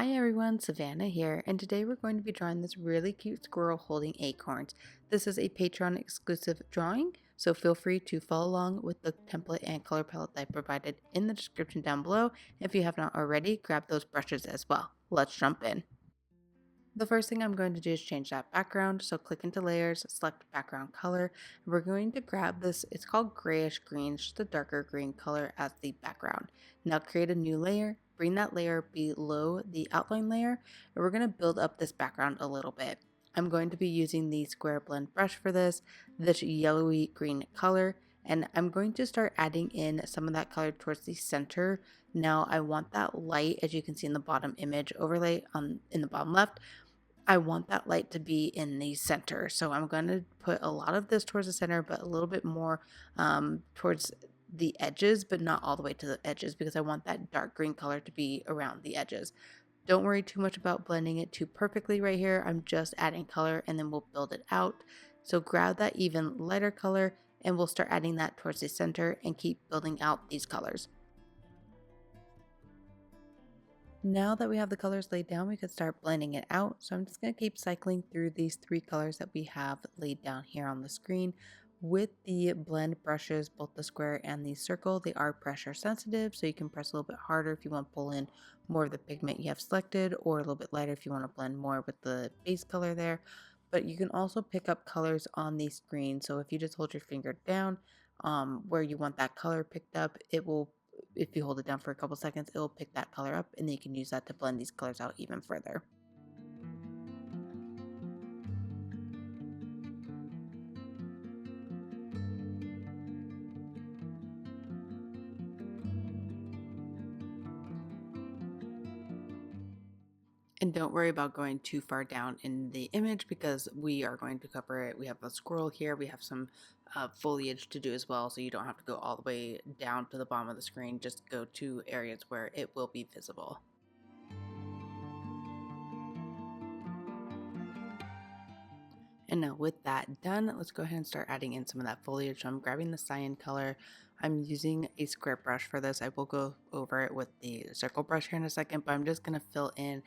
Hi everyone, Savannah here, and today we're going to be drawing this really cute squirrel holding acorns. This is a Patreon exclusive drawing, so feel free to follow along with the template and color palette I provided in the description down below. If you have not already, grab those brushes as well. Let's jump in. The first thing I'm going to do is change that background, so click into layers, select background color, and we're going to grab this, it's called grayish green, just a darker green color as the background. Now create a new layer, bring that layer below the outline layer, and we're going to build up this background a little bit. I'm going to be using the square blend brush for this yellowy green color, and I'm going to start adding in some of that color towards the center. Now I want that light, as you can see in the bottom image overlay in the bottom left, I want that light to be in the center. So I'm going to put a lot of this towards the center, but a little bit more towards the edges, but not all the way to the edges because I want that dark green color to be around the edges. Don't worry too much about blending it too perfectly right here. I'm just adding color and then we'll build it out. So grab that even lighter color and we'll start adding that towards the center and keep building out these colors. Now that we have the colors laid down, we could start blending it out. So I'm just going to keep cycling through these three colors that we have laid down here on the screen. With the blend brushes, both the square and the circle, they are pressure sensitive, so you can press a little bit harder if you want to pull in more of the pigment you have selected, or a little bit lighter if you want to blend more with the base color there. But you can also pick up colors on the screen. So if you just hold your finger down where you want that color picked up, it will, if you hold it down for a couple seconds, it will pick that color up and then you can use that to blend these colors out even further. And don't worry about going too far down in the image because we are going to cover it. We have a squirrel here, we have some foliage to do as well, so you don't have to go all the way down to the bottom of the screen. Just go to areas where it will be visible. And now with that done, let's go ahead and start adding in some of that foliage. So I'm grabbing the cyan color. I'm using a square brush for this. I will go over it with the circle brush here in a second, but I'm just going to fill in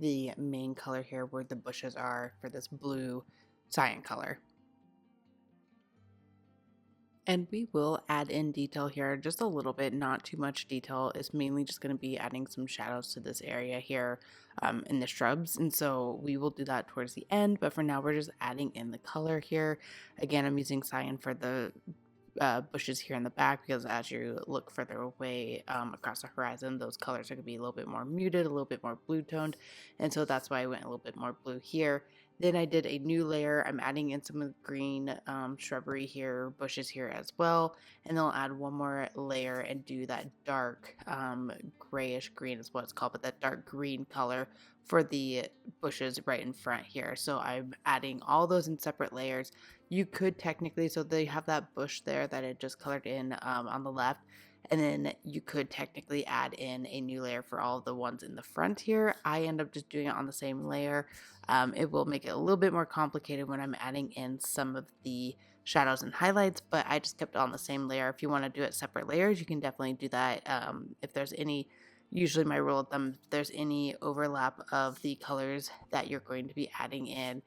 the main color here where the bushes are for this blue cyan color. And we will add in detail here just a little bit, not too much detail. It's mainly just going to be adding some shadows to this area here in the shrubs. And so we will do that towards the end. But for now, we're just adding in the color here. Again, I'm using cyan for the bushes here in the back because as you look further away across the horizon, those colors are going to be a little bit more muted, a little bit more blue toned, and so that's why I went a little bit more blue here. Then I did a new layer. I'm adding in some of the green shrubbery here, bushes here as well, and then I'll add one more layer and do that dark grayish green is what it's called, but that dark green color for the bushes right in front here. So I'm adding all those in separate layers. You could technically, so they have that bush there that it just colored in on the left, and then you could technically add in a new layer for all of the ones in the front here. I end up just doing it on the same layer. It will make it a little bit more complicated when I'm adding in some of the shadows and highlights, but I just kept it on the same layer. If you want to do it separate layers, you can definitely do that. If there's any, usually my rule of thumb, if there's any overlap of the colors that you're going to be adding in,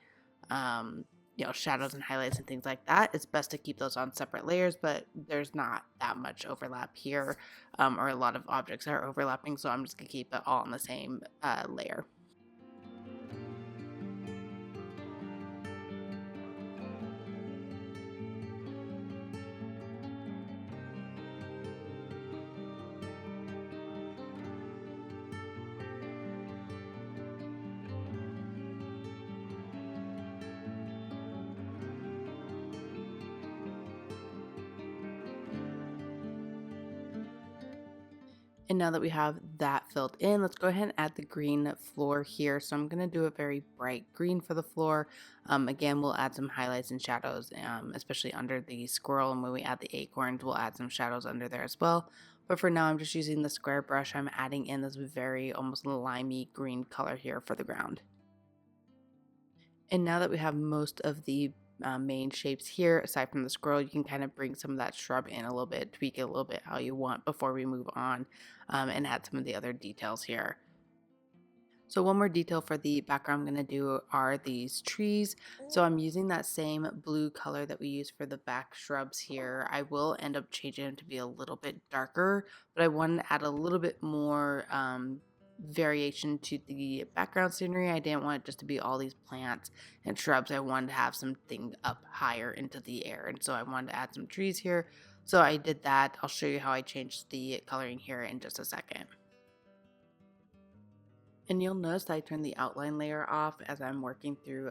shadows and highlights and things like that, it's best to keep those on separate layers, but there's not that much overlap here, or a lot of objects are overlapping, so I'm just gonna keep it all on the same layer. And now that we have that filled in, let's go ahead and add the green floor here. So I'm going to do a very bright green for the floor. Again, we'll add some highlights and shadows, especially under the squirrel. And when we add the acorns, we'll add some shadows under there as well. But for now, I'm just using the square brush. I'm adding in this very almost limey green color here for the ground. And now that we have most of the main shapes here, aside from the squirrel, you can kind of bring some of that shrub in a little bit, tweak it a little bit how you want before we move on and add some of the other details here. So one more detail for the background I'm going to do are these trees. So I'm using that same blue color that we use for the back shrubs here. I will end up changing them to be a little bit darker, but I wanted to add a little bit more variation to the background scenery. I didn't want it just to be all these plants and shrubs. I wanted to have something up higher into the air. And so I wanted to add some trees here. So I did that. I'll show you how I changed the coloring here in just a second. And you'll notice that I turn the outline layer off as I'm working through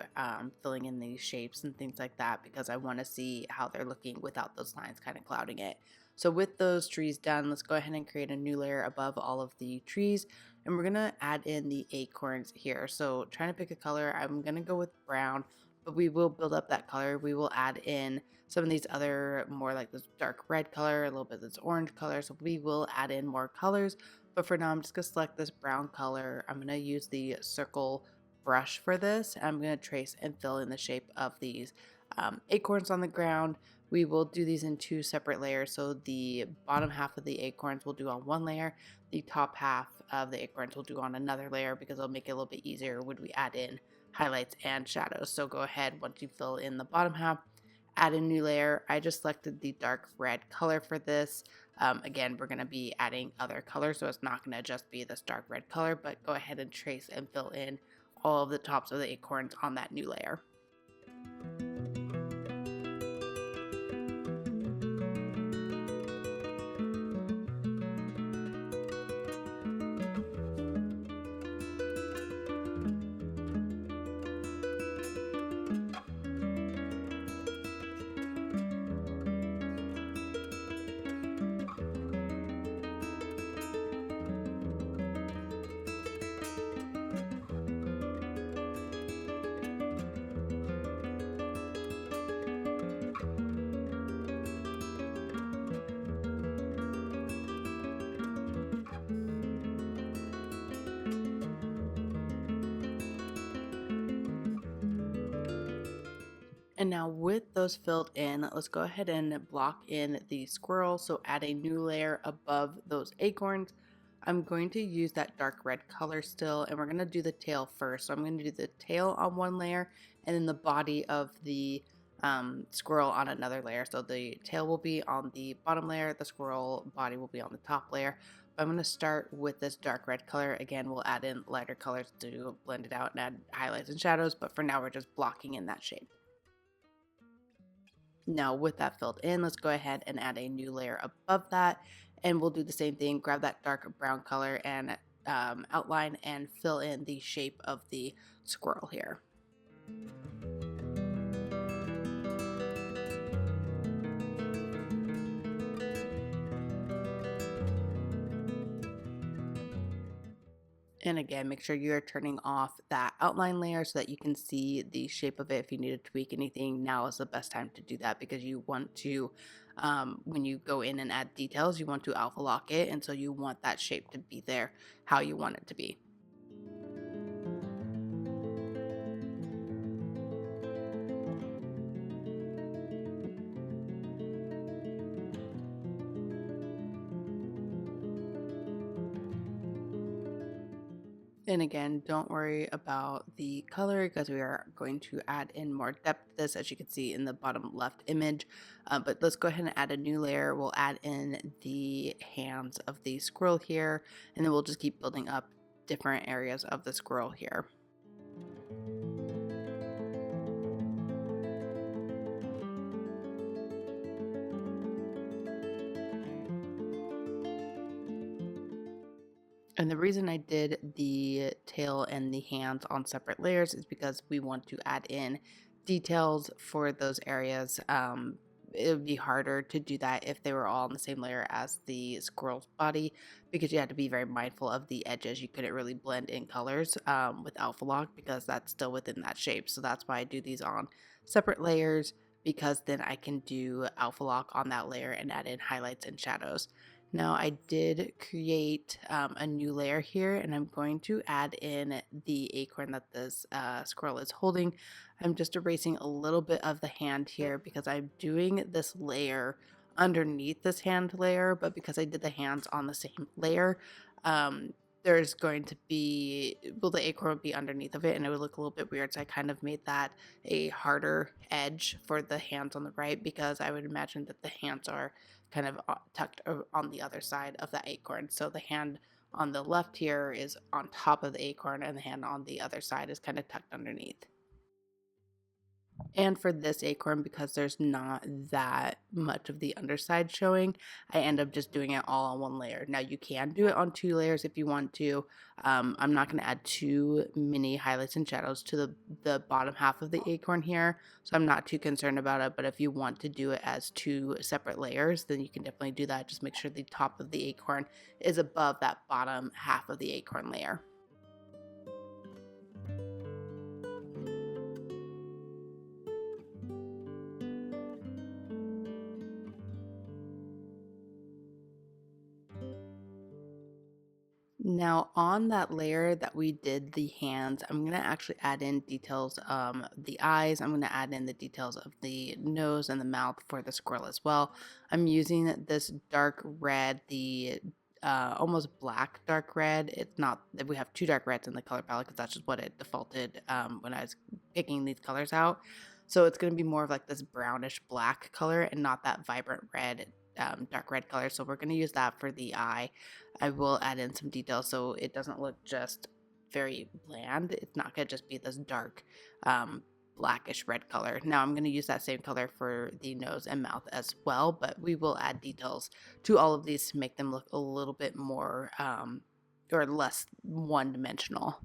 filling in these shapes and things like that because I want to see how they're looking without those lines kind of clouding it. So with those trees done, let's go ahead and create a new layer above all of the trees. And we're going to add in the acorns here. So trying to pick a color, I'm going to go with brown, but we will build up that color. We will add in some of these other more like this dark red color, a little bit of this orange color. So we will add in more colors. But for now, I'm just going to select this brown color. I'm going to use the circle brush for this. I'm going to trace and fill in the shape of these acorns on the ground. We will do these in two separate layers. So the bottom half of the acorns we'll do on one layer. The top half of the acorns we'll do on another layer because it'll make it a little bit easier when we add in highlights and shadows. So go ahead, once you fill in the bottom half, add a new layer. I just selected the dark red color for this. Again, we're going to be adding other colors, so it's not going to just be this dark red color, but go ahead and trace and fill in all of the tops of the acorns on that new layer. And now with those filled in, let's go ahead and block in the squirrel. So add a new layer above those acorns. I'm going to use that dark red color still, and we're going to do the tail first. So I'm going to do the tail on one layer and then the body of the squirrel on another layer. So the tail will be on the bottom layer, the squirrel body will be on the top layer. But I'm going to start with this dark red color. Again, we'll add in lighter colors to blend it out and add highlights and shadows, but for now we're just blocking in that shape. Now with that filled in, let's go ahead and add a new layer above that. And we'll do the same thing, grab that dark brown color and outline and fill in the shape of the squirrel here. And again, make sure you're turning off that outline layer so that you can see the shape of it. If you need to tweak anything, now is the best time to do that because you want to, when you go in and add details, you want to alpha lock it. And so you want that shape to be there how you want it to be. And again, don't worry about the color because we are going to add in more depth to this, as you can see in the bottom left image. But let's go ahead and add a new layer. We'll add in the hands of the squirrel here, and then we'll just keep building up different areas of the squirrel here. And the reason I did the tail and the hands on separate layers is because we want to add in details for those areas. It would be harder to do that if they were all on the same layer as the squirrel's body because you had to be very mindful of the edges. You couldn't really blend in colors with Alpha Lock because that's still within that shape. So that's why I do these on separate layers because then I can do Alpha Lock on that layer and add in highlights and shadows. Now I did create a new layer here and I'm going to add in the acorn that this squirrel is holding. I'm just erasing a little bit of the hand here because I'm doing this layer underneath this hand layer, but because I did the hands on the same layer, there's going to be, well, the acorn would be underneath of it and it would look a little bit weird. So I kind of made that a harder edge for the hands on the right, because I would imagine that the hands are kind of tucked on the other side of the acorn. So the hand on the left here is on top of the acorn and the hand on the other side is kind of tucked underneath. And for this acorn, because there's not that much of the underside showing, I end up just doing it all on one layer. Now you can do it on two layers if you want to. I'm not going to add too many highlights and shadows to the bottom half of the acorn here, so I'm not too concerned about it. But if you want to do it as two separate layers, then you can definitely do that. Just make sure the top of the acorn is above that bottom half of the acorn layer. Now on that layer that we did the hands, I'm going to actually add in details, the eyes. I'm going to add in the details of the nose and the mouth for the squirrel as well. I'm using this dark red, the almost black dark red. It's not that we have two dark reds in the color palette, because that's just what it defaulted when I was picking these colors out. So it's going to be more of like this brownish black color and not that vibrant red, dark red color. So we're going to use that for the eye. I will add in some details so it doesn't look just very bland. It's not going to just be this dark blackish red color. Now I'm going to use that same color for the nose and mouth as well, but we will add details to all of these to make them look a little bit more or less one-dimensional.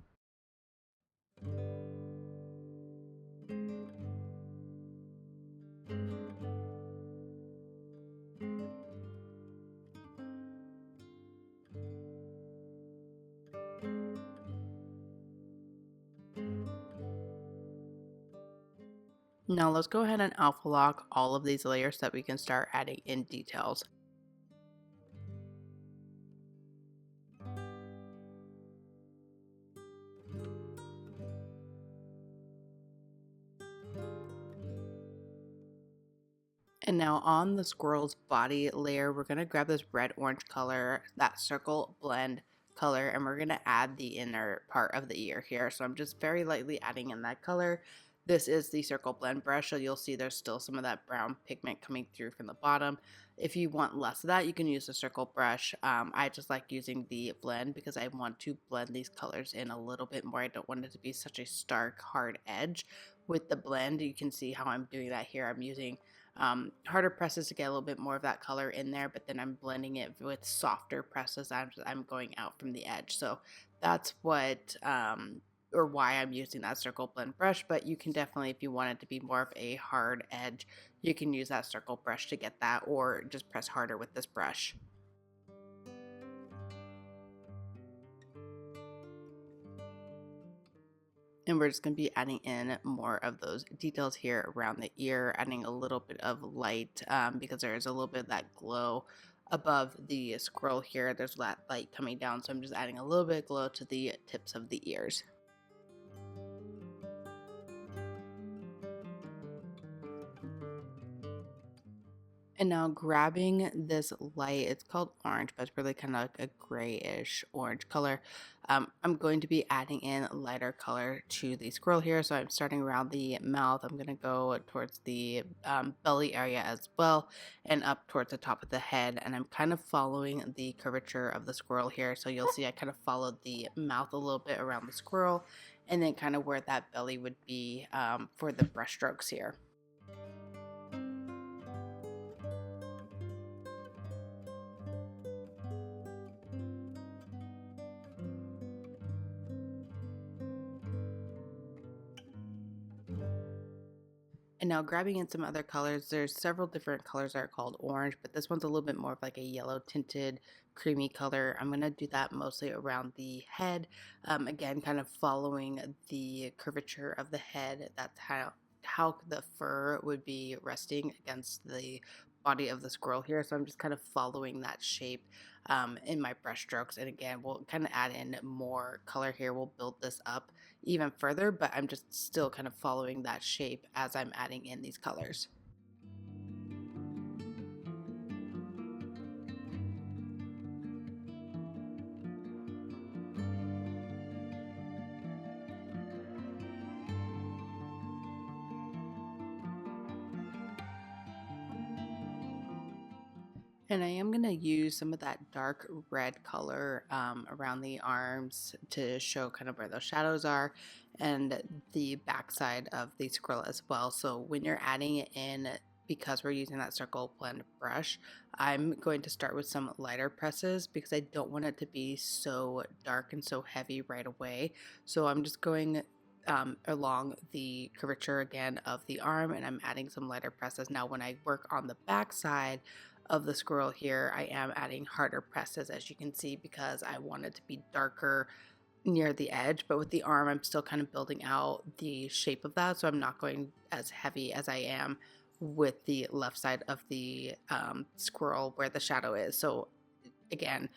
Now let's go ahead and alpha lock all of these layers so that we can start adding in details. And now on the squirrel's body layer, we're going to grab this red orange color, that circle blend color, and we're going to add the inner part of the ear here. So I'm just very lightly adding in that color. This is the circle blend brush, so you'll see there's still some of that brown pigment coming through from the bottom. If you want less of that, you can use the circle brush. I just like using the blend because I want to blend these colors in a little bit more. I don't want it to be such a stark, hard edge. With the blend, you can see how I'm doing that here. I'm using harder presses to get a little bit more of that color in there, but then I'm blending it with softer presses. I'm going out from the edge. So that's what, or why I'm using that circle blend brush. But you can definitely, if you want it to be more of a hard edge, you can use that circle brush to get that, or just press harder with this brush. And we're just going to be adding in more of those details here around the ear, adding a little bit of light because there is a little bit of that glow above the squirrel here. There's that light coming down, so I'm just adding a little bit of glow to the tips of the ears. And now grabbing this light, it's called orange, but it's really kind of like a grayish orange color. I'm going to be adding in lighter color to the squirrel here. So I'm starting around the mouth. I'm going to go towards the belly area as well and up towards the top of the head. And I'm kind of following the curvature of the squirrel here. So you'll see I kind of followed the mouth a little bit around the squirrel and then kind of where that belly would be for the brush strokes here. And now grabbing in some other colors, there's several different colors that are called orange, but this one's a little bit more of like a yellow tinted creamy color. I'm going to do that mostly around the head. Again, kind of following the curvature of the head. That's how the fur would be resting against the body of the squirrel here. So I'm just kind of following that shape in my brush strokes. And again, we'll kind of add in more color here. We'll build this up even further, but I'm just still kind of following that shape as I'm adding in these colors. And I am going to use some of that dark red color around the arms to show kind of where those shadows are and the backside of the squirrel as well. So when you're adding it in, because we're using that circle blend brush, I'm going to start with some lighter presses because I don't want it to be so dark and so heavy right away. So I'm just going along the curvature again of the arm, and I'm adding some lighter presses. Now when I work on the backside of the squirrel here, I am adding harder presses, as you can see, because I want it to be darker near the edge. But with the arm, I'm still kind of building out the shape of that, so I'm not going as heavy as I am with the left side of the squirrel where the shadow is. So again,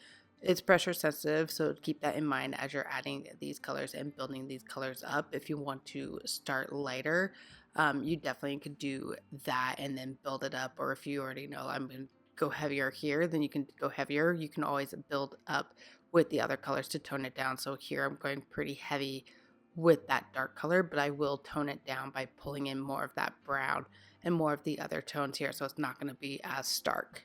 it's pressure sensitive, so keep that in mind as you're adding these colors and building these colors up. If you want to start lighter, you definitely could do that and then build it up. Or if you already know I'm going to go heavier here, then you can go heavier. You can always build up with the other colors to tone it down. So here I'm going pretty heavy with that dark color, but I will tone it down by pulling in more of that brown and more of the other tones here, so it's not going to be as stark.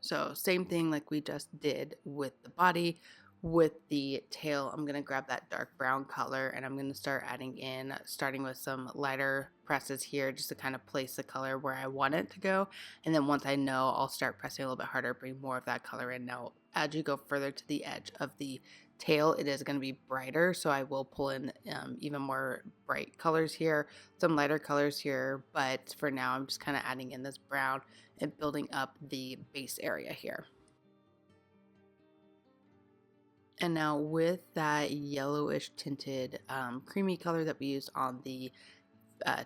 So same thing like we just did with the body. With the tail, I'm going to grab that dark brown color and I'm going to start adding in, starting with some lighter presses here just to kind of place the color where I want it to go. And then once I know, I'll start pressing a little bit harder, bring more of that color in. Now, as you go further to the edge of the tail, it is going to be brighter, so I will pull in even more bright colors here, some lighter colors here, but for now I'm just kind of adding in this brown and building up the base area here. And now with that yellowish tinted creamy color that we used on the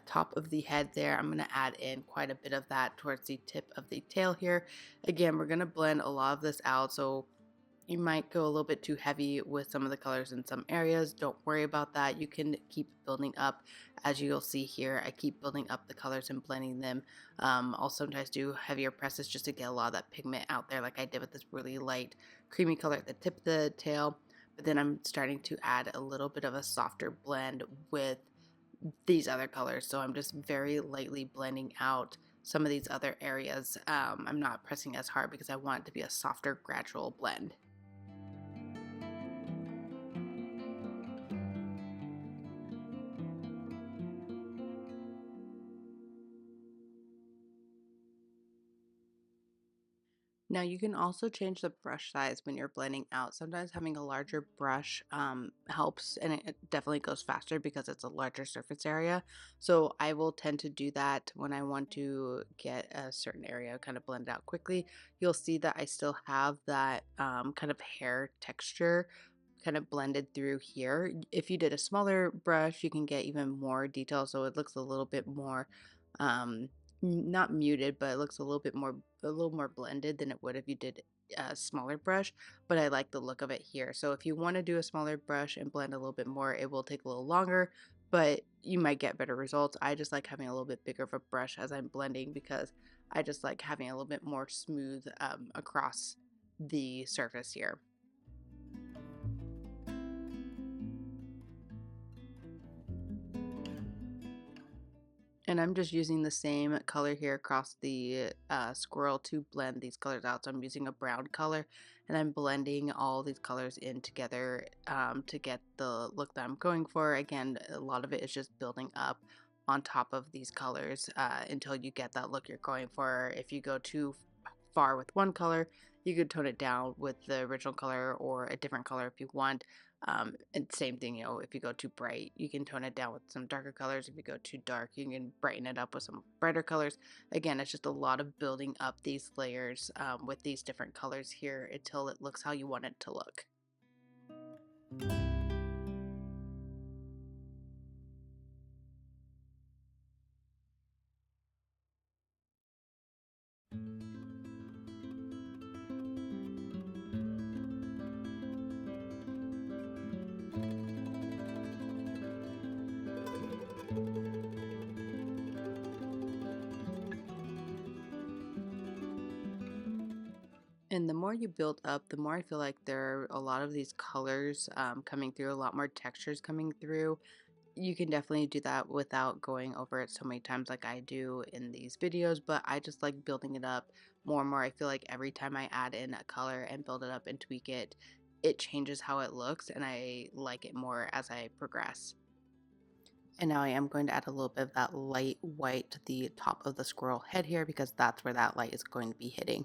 top of the head there, I'm going to add in quite a bit of that towards the tip of the tail here. Again, we're going to blend a lot of this out, so you might go a little bit too heavy with some of the colors in some areas. Don't worry about that. You can keep building up. As you'll see here, I keep building up the colors and blending them. I'll sometimes do heavier presses just to get a lot of that pigment out there, like I did with this really light creamy color at the tip of the tail. But then I'm starting to add a little bit of a softer blend with these other colors. So I'm just very lightly blending out some of these other areas. I'm not pressing as hard because I want it to be a softer, gradual blend. Now you can also change the brush size when you're blending out. Sometimes having a larger brush helps, and it definitely goes faster because it's a larger surface area. So I will tend to do that when I want to get a certain area kind of blended out quickly. You'll see that I still have that kind of hair texture kind of blended through here. If you did a smaller brush, you can get even more detail, so it looks a little bit more not muted, but it looks a little more blended than it would if you did a smaller brush. But I like the look of it here. So if you want to do a smaller brush and blend a little bit more, it will take a little longer, but you might get better results. I just like having a little bit bigger of a brush as I'm blending because I just like having a little bit more smooth across the surface here. And I'm just using the same color here across the squirrel to blend these colors out. So I'm using a brown color and I'm blending all these colors in together to get the look that I'm going for. Again, a lot of it is just building up on top of these colors until you get that look you're going for. If you go too far with one color, you could tone it down with the original color or a different color if you want. And same thing, you know, if you go too bright, you can tone it down with some darker colors. If you go too dark, you can brighten it up with some brighter colors. Again, it's just a lot of building up these layers with these different colors here until it looks how you want it to look. And the more you build up, the more I feel like there are a lot of these colors coming through, a lot more textures coming through. You can definitely do that without going over it so many times like I do in these videos, but I just like building it up more and more. I feel like every time I add in a color and build it up and tweak it, it changes how it looks and I like it more as I progress. And now I am going to add a little bit of that light white to the top of the squirrel head here because that's where that light is going to be hitting.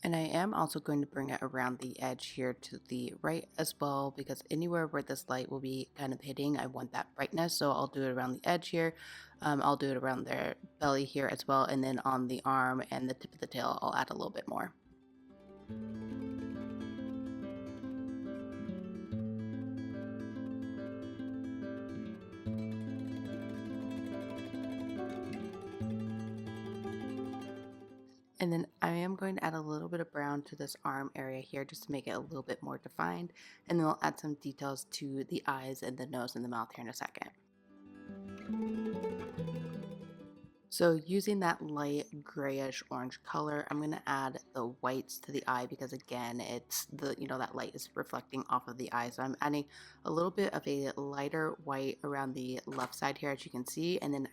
And I am also going to bring it around the edge here to the right as well, because anywhere where this light will be kind of hitting, I want that brightness. So I'll do it around the edge here. I'll do it around their belly here as well. And then on the arm and the tip of the tail, I'll add a little bit more. And then I am going to add a little bit of brown to this arm area here just to make it a little bit more defined. And then we'll add some details to the eyes and the nose and the mouth here in a second. So using that light grayish orange color, I'm going to add the whites to the eye because again, it's that light is reflecting off of the eye. So I'm adding a little bit of a lighter white around the left side here, as you can see. And then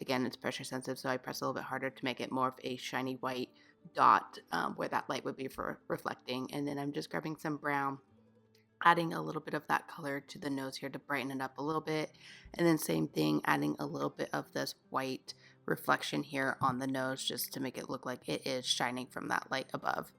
again, it's pressure sensitive, so I press a little bit harder to make it more of a shiny white dot where that light would be for reflecting. And then I'm just grabbing some brown, adding a little bit of that color to the nose here to brighten it up a little bit. And then same thing, adding a little bit of this white reflection here on the nose just to make it look like it is shining from that light above.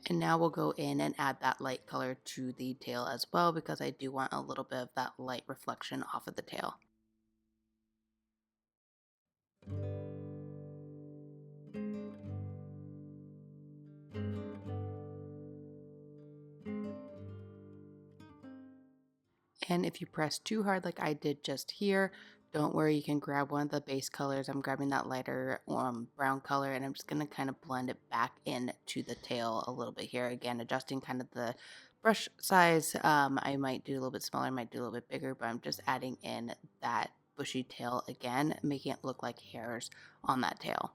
And now we'll go in and add that light color to the tail as well because I do want a little bit of that light reflection off of the tail. And if you press too hard like I did just here, don't worry, you can grab one of the base colors. I'm grabbing that lighter brown color and I'm just going to kind of blend it back into the tail a little bit here. Again, adjusting kind of the brush size. I might do a little bit smaller, I might do a little bit bigger, but I'm just adding in that bushy tail again, making it look like hairs on that tail.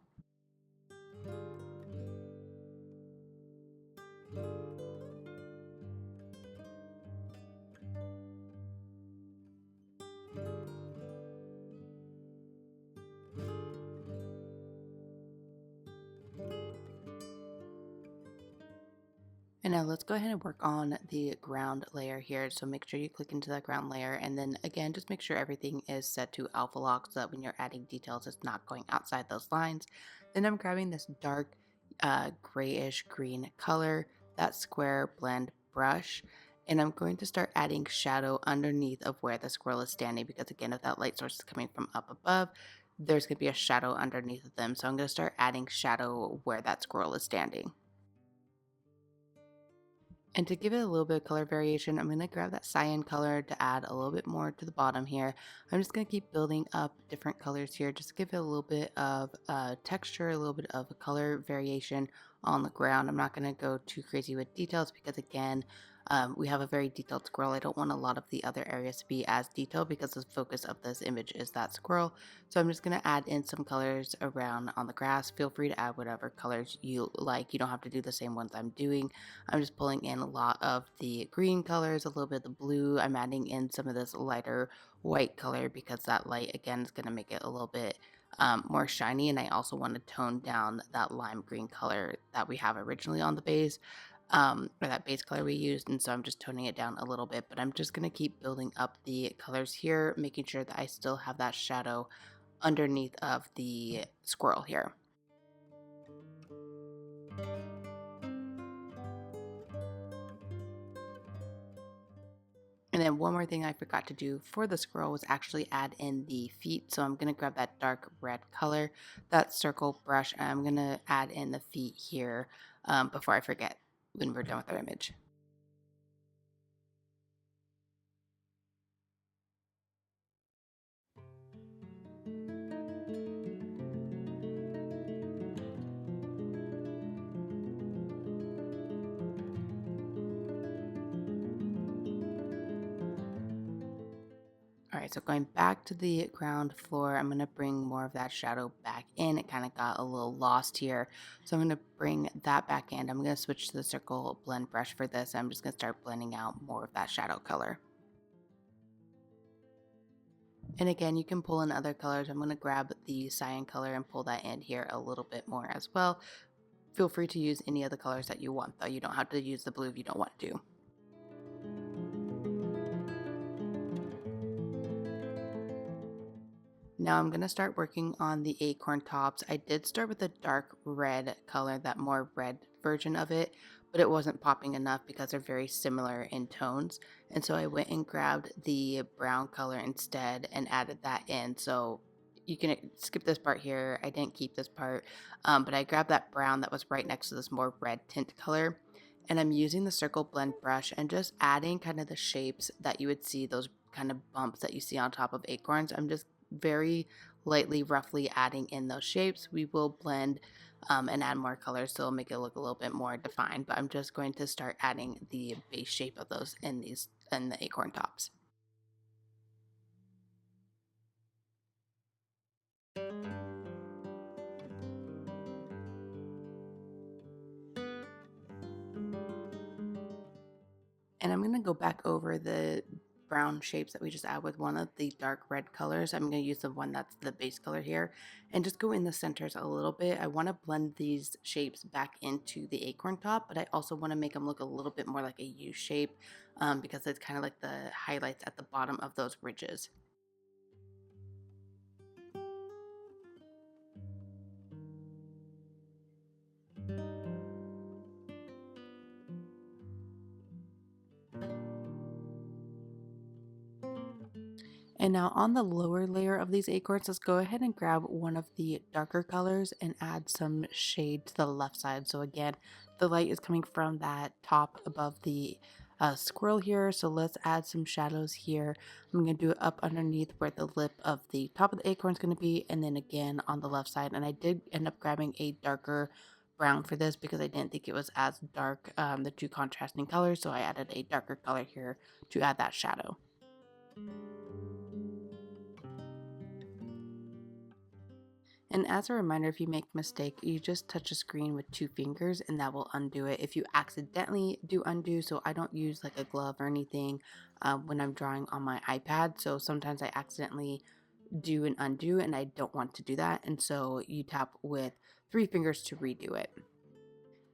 And now let's go ahead and work on the ground layer here. So make sure you click into that ground layer. And then again, just make sure everything is set to alpha lock so that when you're adding details, it's not going outside those lines. Then I'm grabbing this dark grayish green color, that square blend brush. And I'm going to start adding shadow underneath of where the squirrel is standing because again, if that light source is coming from up above, there's going to be a shadow underneath of them. So I'm going to start adding shadow where that squirrel is standing. And to give it a little bit of color variation, I'm going to grab that cyan color to add a little bit more to the bottom here. I'm just going to keep building up different colors here just to give it a little bit of texture, a little bit of a color variation on the ground. I'm not going to go too crazy with details because again, we have a very detailed squirrel. I don't want a lot of the other areas to be as detailed because the focus of this image is that squirrel. So I'm just going to add in some colors around on the grass. Feel free to add whatever colors you like. You don't have to do the same ones I'm doing. I'm just pulling in a lot of the green colors, a little bit of the blue. I'm adding in some of this lighter white color because that light again is going to make it a little bit more shiny. And I also want to tone down that lime green color that we have originally on the base, or that base color we used. And so I'm just toning it down a little bit, but I'm just going to keep building up the colors here, making sure that I still have that shadow underneath of the squirrel here. And then one more thing I forgot to do for the squirrel was actually add in the feet. So I'm going to grab that dark red color, that circle brush, and I'm going to add in the feet here before I forget when we're done with our image. Alright, so going back to the ground floor, I'm going to bring more of that shadow back in. It kind of got a little lost here. So I'm going to bring that back in. I'm going to switch to the circle blend brush for this. I'm just going to start blending out more of that shadow color. And again, you can pull in other colors. I'm going to grab the cyan color and pull that in here a little bit more as well. Feel free to use any of the colors that you want, though. You don't have to use the blue if you don't want to. Now I'm going to start working on the acorn tops. I did start with a dark red color, that more red version of it, but it wasn't popping enough because they're very similar in tones. And so I went and grabbed the brown color instead and added that in. So you can skip this part here. I didn't keep this part, but I grabbed that brown that was right next to this more red tint color. And I'm using the circle blend brush and just adding kind of the shapes that you would see, those kind of bumps that you see on top of acorns. I'm just very lightly, roughly adding in those shapes. We will blend and add more colors, so it'll make it look a little bit more defined, but I'm just going to start adding the base shape of those in the acorn tops. And I'm going to go back over the brown shapes that we just add with one of the dark red colors. I'm going to use the one that's the base color here and just go in the centers a little bit. I want to blend these shapes back into the acorn top, but I also want to make them look a little bit more like a U shape because it's kind of like the highlights at the bottom of those ridges. And now on the lower layer of these acorns, let's go ahead and grab one of the darker colors and add some shade to the left side. So again, the light is coming from that top above the squirrel here. So let's add some shadows here. I'm going to do it up underneath where the lip of the top of the acorn is going to be. And then again on the left side. And I did end up grabbing a darker brown for this because I didn't think it was as dark, the two contrasting colors. So I added a darker color here to add that shadow. And as a reminder, if you make a mistake, you just touch the screen with 2 fingers and that will undo it. If you accidentally do undo, so I don't use like a glove or anything when I'm drawing on my iPad. So sometimes I accidentally do an undo and I don't want to do that. And so you tap with 3 fingers to redo it.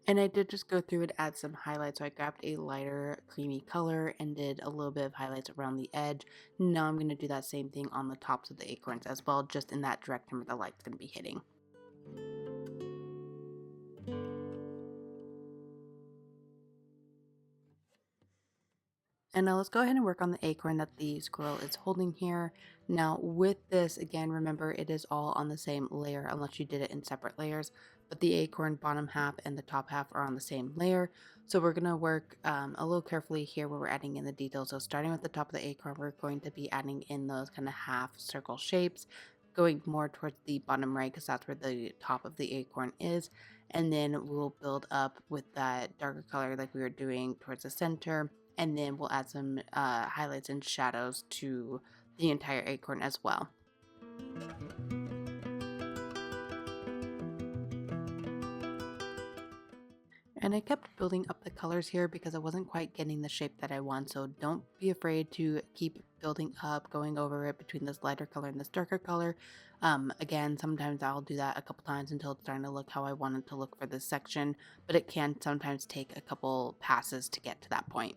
And I did just go through and add some highlights. So I grabbed a lighter creamy color and did a little bit of highlights around the edge. Now I'm going to do that same thing on the tops of the acorns as well, just in that direction where the light's going to be hitting. And now let's go ahead and work on the acorn that the squirrel is holding here. Now with this, again, remember it is all on the same layer unless you did it in separate layers, but the acorn bottom half and the top half are on the same layer. So we're going to work a little carefully here where we're adding in the details. So starting with the top of the acorn, we're going to be adding in those kind of half circle shapes, going more towards the bottom right because that's where the top of the acorn is. And then we'll build up with that darker color like we were doing towards the center, and then we'll add some highlights and shadows to the entire acorn as well. And I kept building up the colors here because I wasn't quite getting the shape that I want, so don't be afraid to keep building up, going over it between this lighter color and this darker color. Again, sometimes I'll do that a couple times until it's starting to look how I want it to look for this section, but it can sometimes take a couple passes to get to that point.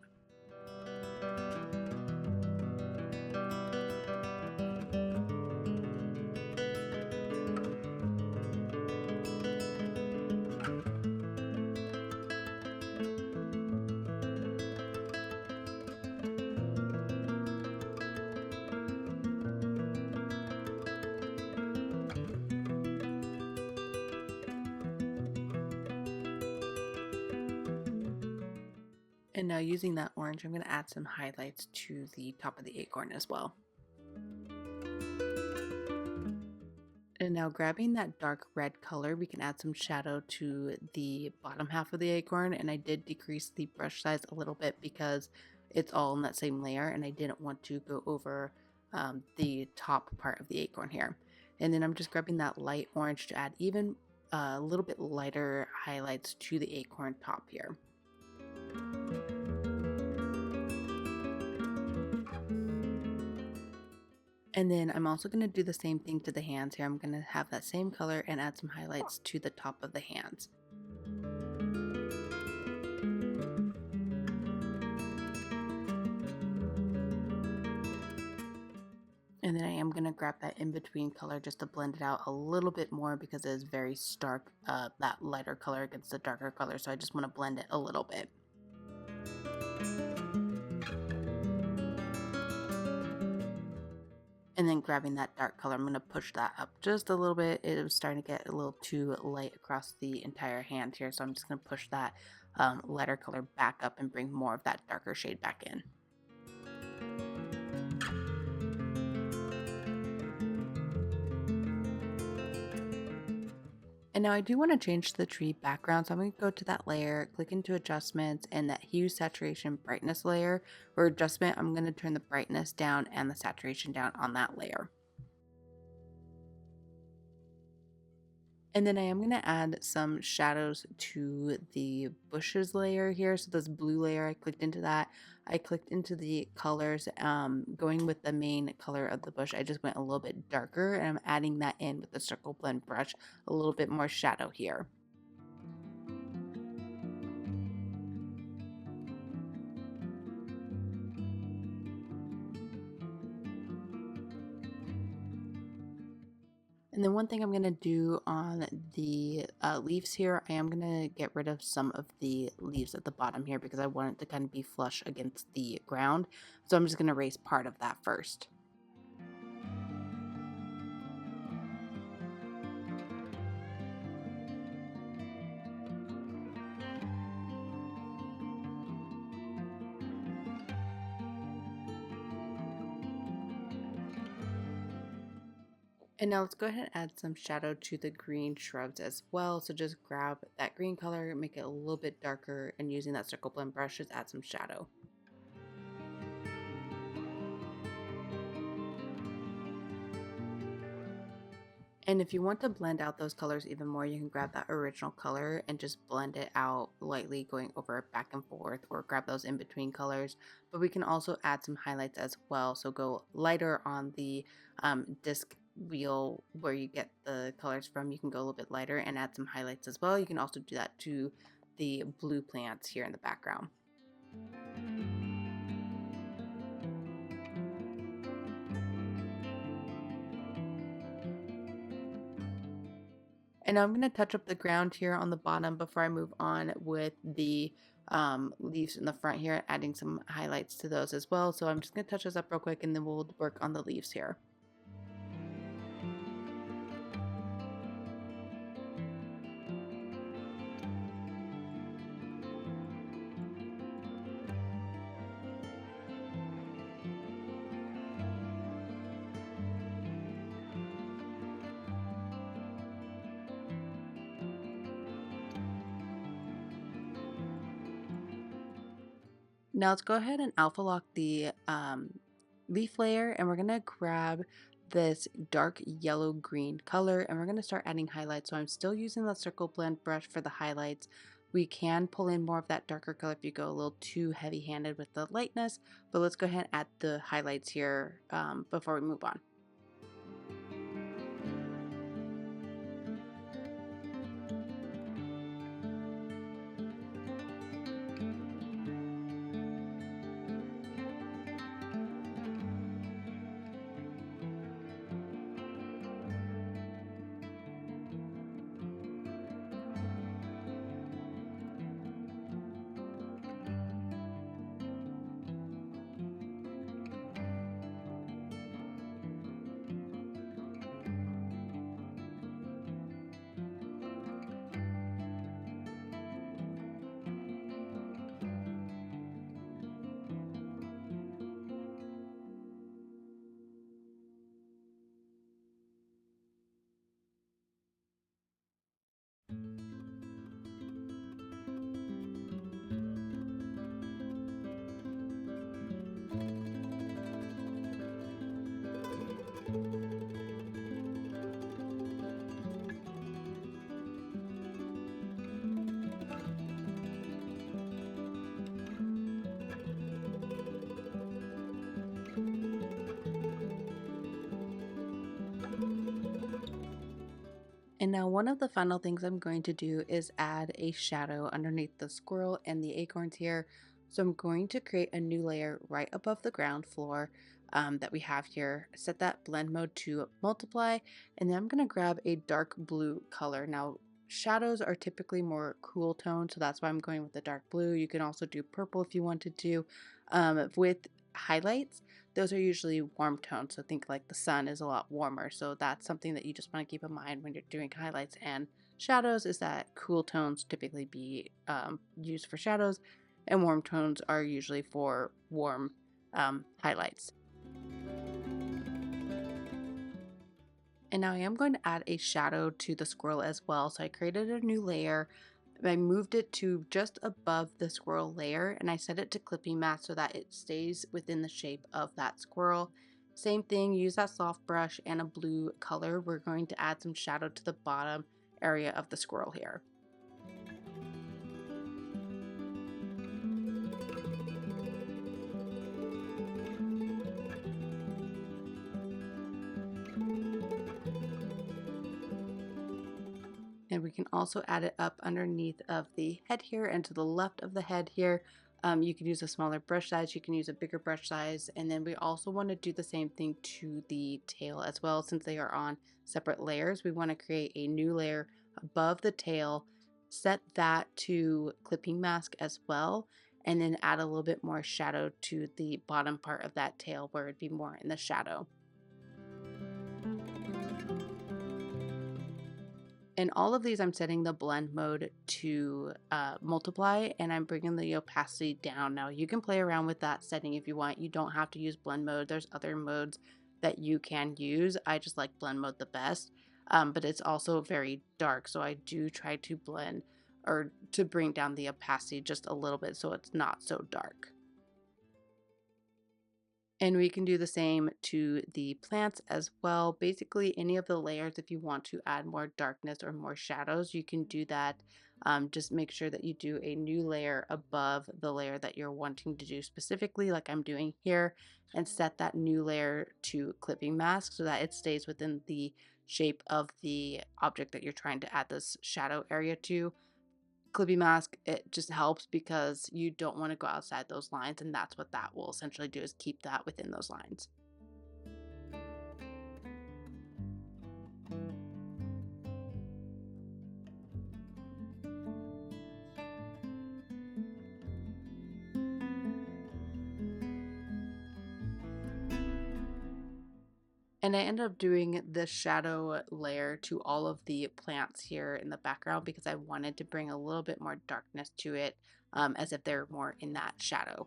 And now using that orange, I'm going to add some highlights to the top of the acorn as well. And now grabbing that dark red color, we can add some shadow to the bottom half of the acorn. And I did decrease the brush size a little bit because it's all in that same layer and I didn't want to go over the top part of the acorn here. And then I'm just grabbing that light orange to add even a little bit lighter highlights to the acorn top here. And then I'm also going to do the same thing to the hands here. I'm going to have that same color and add some highlights to the top of the hands. And then I am going to grab that in-between color just to blend it out a little bit more because it is very stark, that lighter color against the darker color. So I just want to blend it a little bit. And then grabbing that dark color, I'm going to push that up just a little bit. It was starting to get a little too light across the entire hand here. So I'm just going to push that lighter color back up and bring more of that darker shade back in. And now I do want to change the tree background, so I'm going to go to that layer, click into adjustments, and that hue, saturation, brightness layer. For adjustment, I'm going to turn the brightness down and the saturation down on that layer. And then I am going to add some shadows to the bushes layer here. So this blue layer, I clicked into that. I clicked into the colors, going with the main color of the bush. I just went a little bit darker, and I'm adding that in with the circle blend brush, a little bit more shadow here. And then one thing I'm going to do on the leaves here, I am going to get rid of some of the leaves at the bottom here because I want it to kind of be flush against the ground. So I'm just going to erase part of that first. And now let's go ahead and add some shadow to the green shrubs as well. So just grab that green color, make it a little bit darker, and using that circle blend brush, just add some shadow. And if you want to blend out those colors even more, you can grab that original color and just blend it out lightly, going over it back and forth, or grab those in between colors. But we can also add some highlights as well. So go lighter on the disc wheel where you get the colors from. You can go a little bit lighter and add some highlights as well. You can also do that to the blue plants here in the background. And now I'm going to touch up the ground here on the bottom before I move on with the leaves in the front here, adding some highlights to those as well. So I'm just going to touch this up real quick and then we'll work on the leaves here. Now let's go ahead and alpha lock the leaf layer, and we're going to grab this dark yellow green color and we're going to start adding highlights. So I'm still using the circle blend brush for the highlights. We can pull in more of that darker color if you go a little too heavy handed with the lightness, but let's go ahead and add the highlights here before we move on. And now one of the final things I'm going to do is add a shadow underneath the squirrel and the acorns here. So I'm going to create a new layer right above the ground floor that we have here. Set that blend mode to multiply, and then I'm going to grab a dark blue color. Now shadows are typically more cool tone, so that's why I'm going with the dark blue. You can also do purple if you wanted to. With highlights, those are usually warm tones, so think like the sun is a lot warmer, so that's something that you just want to keep in mind when you're doing highlights. And shadows is that cool tones typically be used for shadows, and warm tones are usually for warm highlights. And now I am going to add a shadow to the squirrel as well. So I created a new layer. I moved it to just above the squirrel layer, and I set it to clipping mask so that it stays within the shape of that squirrel. Same thing, use that soft brush and a blue color. We're going to add some shadow to the bottom area of the squirrel here. And we can also add it up underneath of the head here and to the left of the head here. You can use a smaller brush size, you can use a bigger brush size, and then we also want to do the same thing to the tail as well. Since they are on separate layers, we want to create a new layer above the tail, set that to clipping mask as well, and then add a little bit more shadow to the bottom part of that tail where it'd be more in the shadow. In all of these, I'm setting the blend mode to multiply, and I'm bringing the opacity down. Now you can play around with that setting if you want. You don't have to use blend mode. There's other modes that you can use. I just like blend mode the best, but it's also very dark. So I do try to blend or to bring down the opacity just a little bit so it's not so dark. And we can do the same to the plants as well. Basically, any of the layers, if you want to add more darkness or more shadows, you can do that. Just make sure that you do a new layer above the layer that you're wanting to do specifically, like I'm doing here, and set that new layer to clipping mask so that it stays within the shape of the object that you're trying to add this shadow area to. Clippy mask, it just helps because you don't want to go outside those lines, and that's what that will essentially do, is keep that within those lines. And I ended up doing the shadow layer to all of the plants here in the background because I wanted to bring a little bit more darkness to it, as if they're more in that shadow.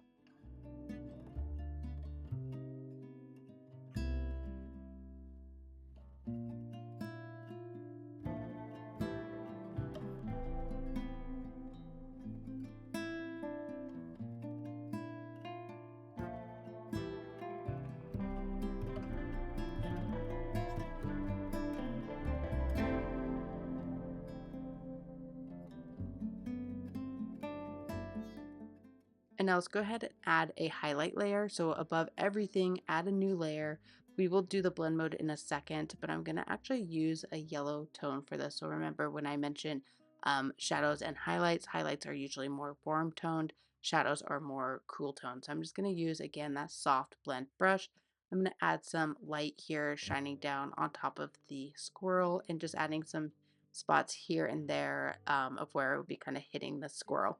And now let's go ahead and add a highlight layer. So above everything, add a new layer. We will do the blend mode in a second, but I'm gonna actually use a yellow tone for this. So remember when I mentioned shadows and highlights, highlights are usually more warm toned, shadows are more cool toned. So I'm just gonna use, again, that soft blend brush. I'm gonna add some light here shining down on top of the squirrel and just adding some spots here and there of where it would be kind of hitting the squirrel.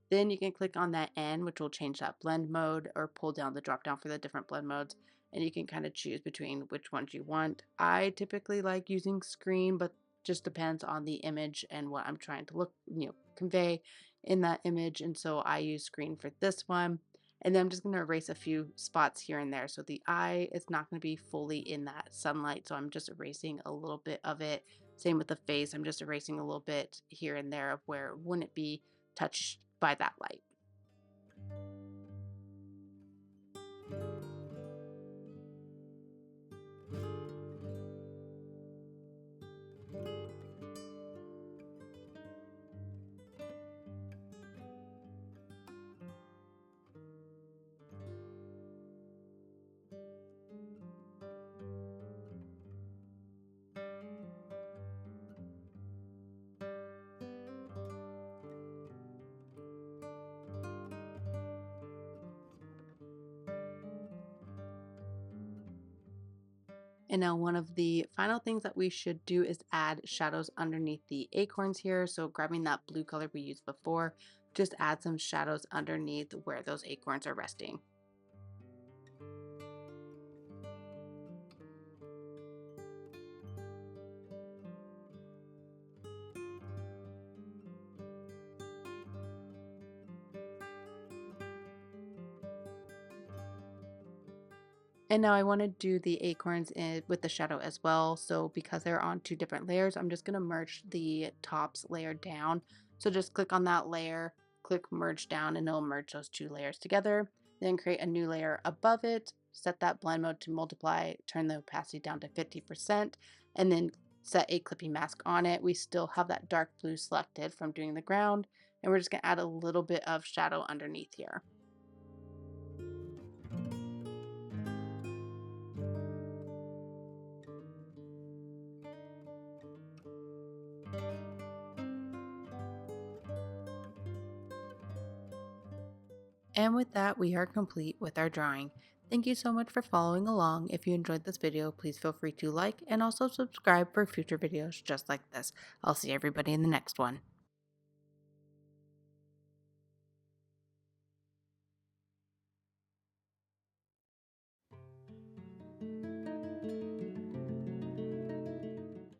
Then you can click on that N, which will change that blend mode, or pull down the drop down for the different blend modes. And you can kind of choose between which ones you want. I typically like using screen, but just depends on the image and what I'm trying to convey in that image. And so I use screen for this one. And then I'm just going to erase a few spots here and there. So the eye is not going to be fully in that sunlight. So I'm just erasing a little bit of it. Same with the face. I'm just erasing a little bit here and there of where it wouldn't be touched by that light. And now one of the final things that we should do is add shadows underneath the acorns here. So grabbing that blue color we used before, just add some shadows underneath where those acorns are resting. And now I want to do the acorns with the shadow as well. So because they're on two different layers, I'm just going to merge the tops layer down. So just click on that layer, click merge down, and it'll merge those two layers together. Then create a new layer above it, set that blend mode to multiply, turn the opacity down to 50%, and then set a clipping mask on it. We still have that dark blue selected from doing the ground, and we're just going to add a little bit of shadow underneath here. And with that, we are complete with our drawing. Thank you so much for following along. If you enjoyed this video, please feel free to like and also subscribe for future videos just like this. I'll see everybody in the next one.